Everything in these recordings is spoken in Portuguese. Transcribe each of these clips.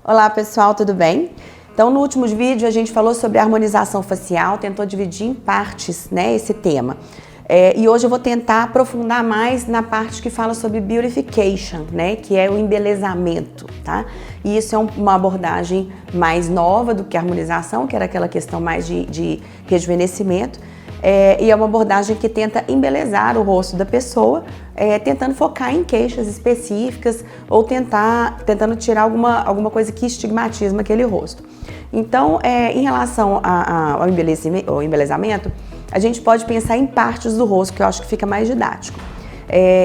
Olá pessoal, tudo bem? Então no último vídeo a gente falou sobre harmonização facial, tentou dividir em partes, né, esse tema. E hoje eu vou tentar aprofundar mais na parte que fala sobre beautification, né, que é o embelezamento, tá? E isso é uma abordagem mais nova do que a harmonização, que era aquela questão mais de rejuvenescimento. E é uma abordagem que tenta embelezar o rosto da pessoa, tentando focar em queixas específicas ou tentando tirar alguma coisa que estigmatiza aquele rosto. Então, em relação ao embelezamento, a gente pode pensar em partes do rosto, que eu acho que fica mais didático.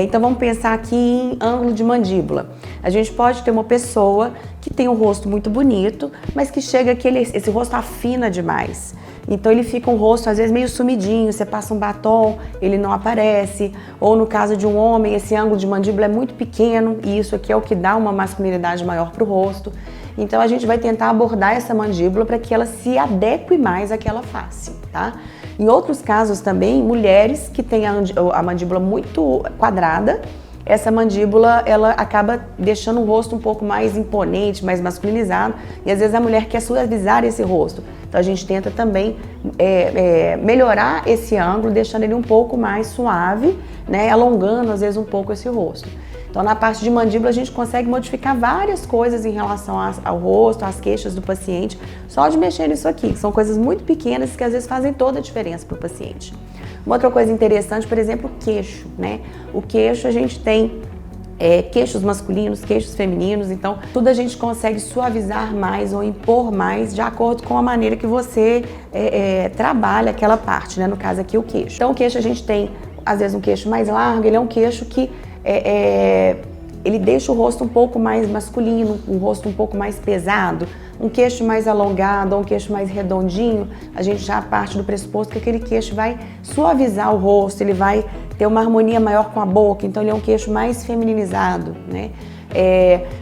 Então vamos pensar aqui em ângulo de mandíbula. A gente pode ter uma pessoa que tem um rosto muito bonito, mas que chega que esse rosto afina demais. Então ele fica um rosto às vezes meio sumidinho, você passa um batom, ele não aparece. Ou no caso de um homem, esse ângulo de mandíbula é muito pequeno e isso aqui é o que dá uma masculinidade maior para o rosto. Então a gente vai tentar abordar essa mandíbula para que ela se adeque mais àquela face, tá? Em outros casos também, mulheres que têm a mandíbula muito quadrada, essa mandíbula ela acaba deixando o rosto um pouco mais imponente, mais masculinizado, e às vezes a mulher quer suavizar esse rosto. Então a gente tenta também melhorar esse ângulo, deixando ele um pouco mais suave, né, alongando às vezes um pouco esse rosto. Então na parte de mandíbula a gente consegue modificar várias coisas em relação ao rosto, às queixas do paciente, só de mexer nisso aqui. São coisas muito pequenas que às vezes fazem toda a diferença para o paciente. Uma outra coisa interessante, por exemplo, o queixo, né? O queixo a gente tem queixos masculinos, queixos femininos, então tudo a gente consegue suavizar mais ou impor mais de acordo com a maneira que você trabalha aquela parte, né? No caso aqui o queixo. Então o queixo a gente tem, às vezes, um queixo mais largo, ele é um queixo que ele deixa o rosto um pouco mais masculino, um rosto um pouco mais pesado. Um queixo mais alongado ou um queixo mais redondinho, a gente já parte do pressuposto que aquele queixo vai suavizar o rosto, ele vai ter uma harmonia maior com a boca, então ele é um queixo mais feminilizado, né?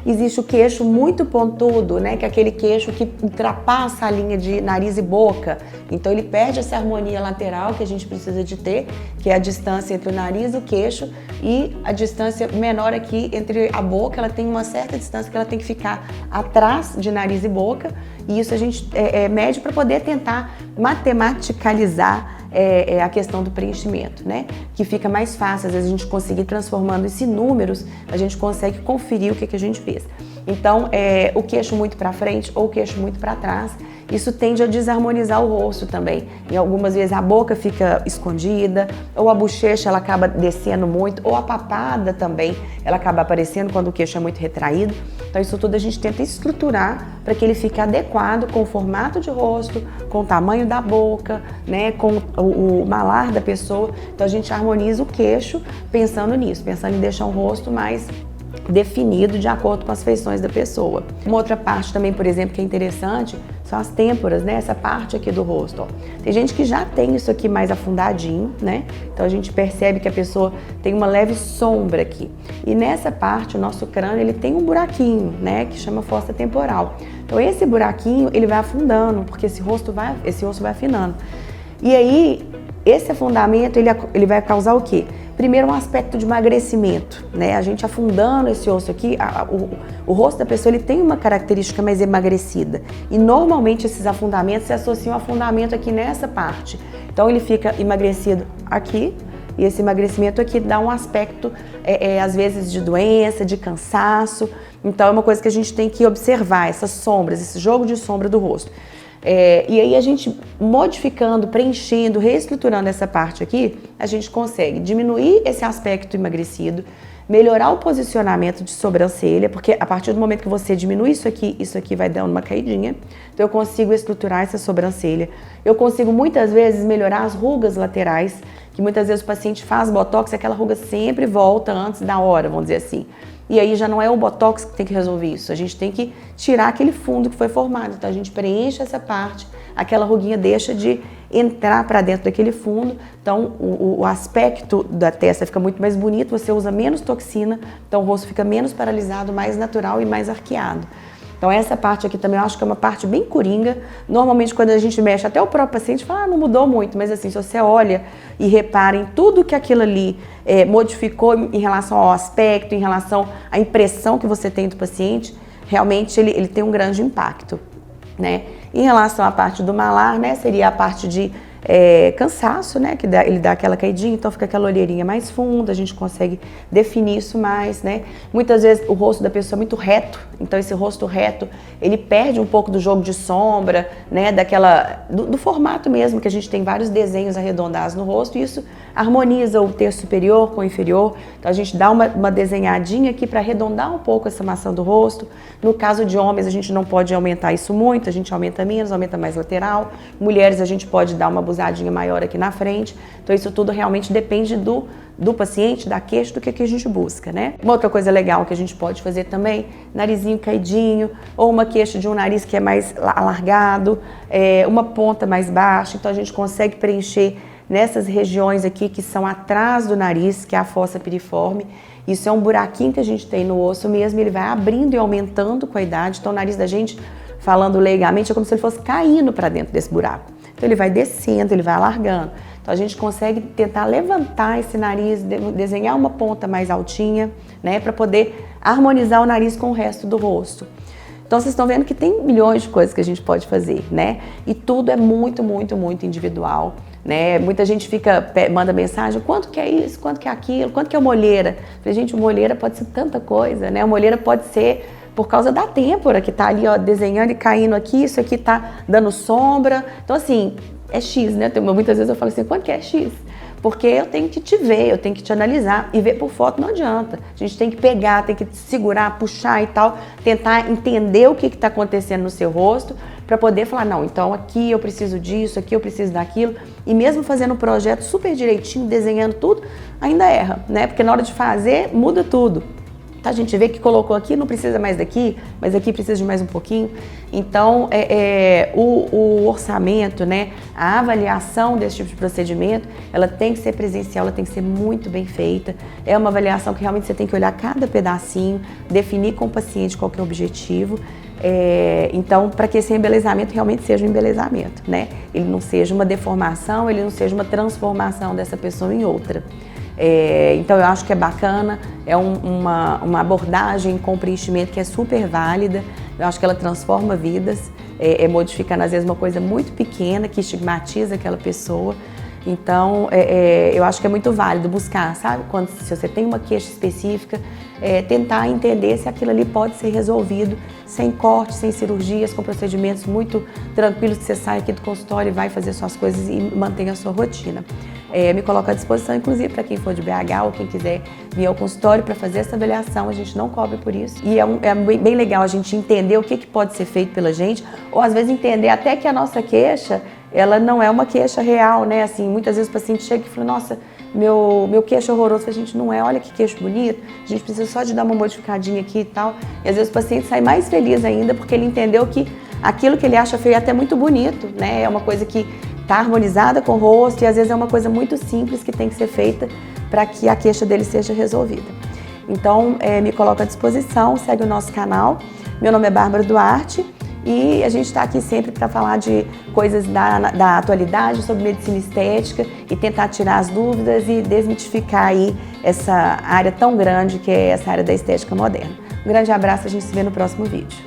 Existe o queixo muito pontudo, né? Que é aquele queixo que ultrapassa a linha de nariz e boca, então ele perde essa harmonia lateral que a gente precisa de ter, que é a distância entre o nariz e o queixo, e a distância menor aqui entre a boca, ela tem uma certa distância que ela tem que ficar atrás de nariz e boca, e isso a gente mede para poder tentar matematicalizar a questão do preenchimento, né? Que fica mais fácil, às vezes a gente conseguir transformando isso em números, a gente consegue conferir o que a gente fez. Então, o queixo muito para frente ou o queixo muito para trás, isso tende a desarmonizar o rosto também. E algumas vezes a boca fica escondida, ou a bochecha ela acaba descendo muito, ou a papada também, ela acaba aparecendo quando o queixo é muito retraído. Então isso tudo a gente tenta estruturar para que ele fique adequado com o formato de rosto, com o tamanho da boca, né, com o malar da pessoa. Então a gente harmoniza o queixo pensando nisso, pensando em deixar um rosto mais definido de acordo com as feições da pessoa. Uma outra parte também, por exemplo, que é interessante, são as têmporas, né? Essa parte aqui do rosto, ó. Tem gente que já tem isso aqui mais afundadinho, né? Então a gente percebe que a pessoa tem uma leve sombra aqui. E nessa parte, o nosso crânio, ele tem um buraquinho, né? Que chama fossa temporal. Então esse buraquinho, ele vai afundando, porque esse osso vai afinando. E aí, esse afundamento, ele vai causar o quê? Primeiro, um aspecto de emagrecimento, né? A gente afundando esse osso aqui, o rosto da pessoa ele tem uma característica mais emagrecida. E normalmente esses afundamentos se associam ao afundamento aqui nessa parte. Então ele fica emagrecido aqui, e esse emagrecimento aqui dá um aspecto, às vezes, de doença, de cansaço. Então é uma coisa que a gente tem que observar, essas sombras, esse jogo de sombra do rosto. E aí a gente modificando, preenchendo, reestruturando essa parte aqui, a gente consegue diminuir esse aspecto emagrecido, melhorar o posicionamento de sobrancelha, porque a partir do momento que você diminui isso aqui vai dando uma caidinha, então eu consigo estruturar essa sobrancelha, eu consigo muitas vezes melhorar as rugas laterais, que muitas vezes o paciente faz botox e aquela ruga sempre volta antes da hora, vamos dizer assim. E aí já não é o botox que tem que resolver isso, a gente tem que tirar aquele fundo que foi formado. Então a gente preenche essa parte, aquela ruguinha deixa de entrar para dentro daquele fundo, então o aspecto da testa fica muito mais bonito, você usa menos toxina, então o rosto fica menos paralisado, mais natural e mais arqueado. Então essa parte aqui também eu acho que é uma parte bem coringa. Normalmente quando a gente mexe, até o próprio paciente fala, não mudou muito, mas assim, se você olha e repara em tudo que aquilo ali modificou em relação ao aspecto, em relação à impressão que você tem do paciente, realmente ele tem um grande impacto, né? Em relação à parte do malar, né, seria a parte de cansaço, né, que ele dá aquela caidinha, então fica aquela olheirinha mais funda, a gente consegue definir isso mais, né. Muitas vezes o rosto da pessoa é muito reto, então esse rosto reto, ele perde um pouco do jogo de sombra, né, do formato mesmo, que a gente tem vários desenhos arredondados no rosto, e isso harmoniza o terço superior com o inferior, então a gente dá uma desenhadinha aqui para arredondar um pouco essa maçã do rosto. No caso de homens, a gente não pode aumentar isso muito, a gente aumenta menos, aumenta mais lateral. Mulheres, a gente pode dar uma buzadinha maior aqui na frente. Então isso tudo realmente depende do paciente, da queixa, do que a gente busca, né? Uma outra coisa legal que a gente pode fazer também, narizinho caidinho, ou uma queixa de um nariz que é mais alargado, uma ponta mais baixa, então a gente consegue preencher nessas regiões aqui que são atrás do nariz, que é a fossa piriforme. Isso é um buraquinho que a gente tem no osso mesmo, ele vai abrindo e aumentando com a idade, então o nariz da gente, falando leigamente, é como se ele fosse caindo para dentro desse buraco. Então ele vai descendo, ele vai alargando. Então a gente consegue tentar levantar esse nariz, desenhar uma ponta mais altinha, né, para poder harmonizar o nariz com o resto do rosto. Então vocês estão vendo que tem milhões de coisas que a gente pode fazer, né? E tudo é muito, muito, muito individual, né? Muita gente manda mensagem, quanto que é isso, quanto que é aquilo, quanto que é uma olheira? Eu falei, gente, uma olheira pode ser tanta coisa, né? Uma olheira pode ser por causa da têmpora, que tá ali, ó, desenhando e caindo aqui, isso aqui tá dando sombra. Então, assim, é X, né? Muitas vezes eu falo assim, quanto que é X? Porque eu tenho que te ver, eu tenho que te analisar, e ver por foto não adianta. A gente tem que pegar, tem que segurar, puxar e tal, tentar entender o que está acontecendo no seu rosto, para poder falar, não, então aqui eu preciso disso, aqui eu preciso daquilo. E mesmo fazendo o projeto super direitinho, desenhando tudo, ainda erra, né? Porque na hora de fazer, muda tudo. A gente vê que colocou aqui, não precisa mais daqui, mas aqui precisa de mais um pouquinho. Então, o orçamento, né, a avaliação desse tipo de procedimento, ela tem que ser presencial, ela tem que ser muito bem feita. É uma avaliação que realmente você tem que olhar cada pedacinho, definir com o paciente qual que é o objetivo. Então, para que esse embelezamento realmente seja um embelezamento, né? Ele não seja uma deformação, ele não seja uma transformação dessa pessoa em outra. Então eu acho que é bacana, é uma abordagem com preenchimento que é super válida, eu acho que ela transforma vidas, modificando às vezes uma coisa muito pequena que estigmatiza aquela pessoa. Então eu acho que é muito válido buscar, sabe? Se você tem uma queixa específica, tentar entender se aquilo ali pode ser resolvido sem corte, sem cirurgias, com procedimentos muito tranquilos, que você sai aqui do consultório e vai fazer suas coisas e mantém a sua rotina. Me coloco à disposição, inclusive, para quem for de BH ou quem quiser vir ao consultório para fazer essa avaliação, a gente não cobra por isso. E é bem legal a gente entender o que pode ser feito pela gente, ou às vezes entender até que a nossa queixa, ela não é uma queixa real, né? Assim, muitas vezes o paciente chega e fala, nossa, meu queixo é horroroso. A gente não é, olha que queixo bonito, a gente precisa só de dar uma modificadinha aqui e tal. E às vezes o paciente sai mais feliz ainda porque ele entendeu que aquilo que ele acha feio é até muito bonito, né? É uma coisa que está harmonizada com o rosto e às vezes é uma coisa muito simples que tem que ser feita para que a queixa dele seja resolvida. Então, me coloco à disposição, segue o nosso canal. Meu nome é Bárbara Duarte e a gente está aqui sempre para falar de coisas da atualidade sobre medicina estética e tentar tirar as dúvidas e desmitificar aí essa área tão grande que é essa área da estética moderna. Um grande abraço, a gente se vê no próximo vídeo.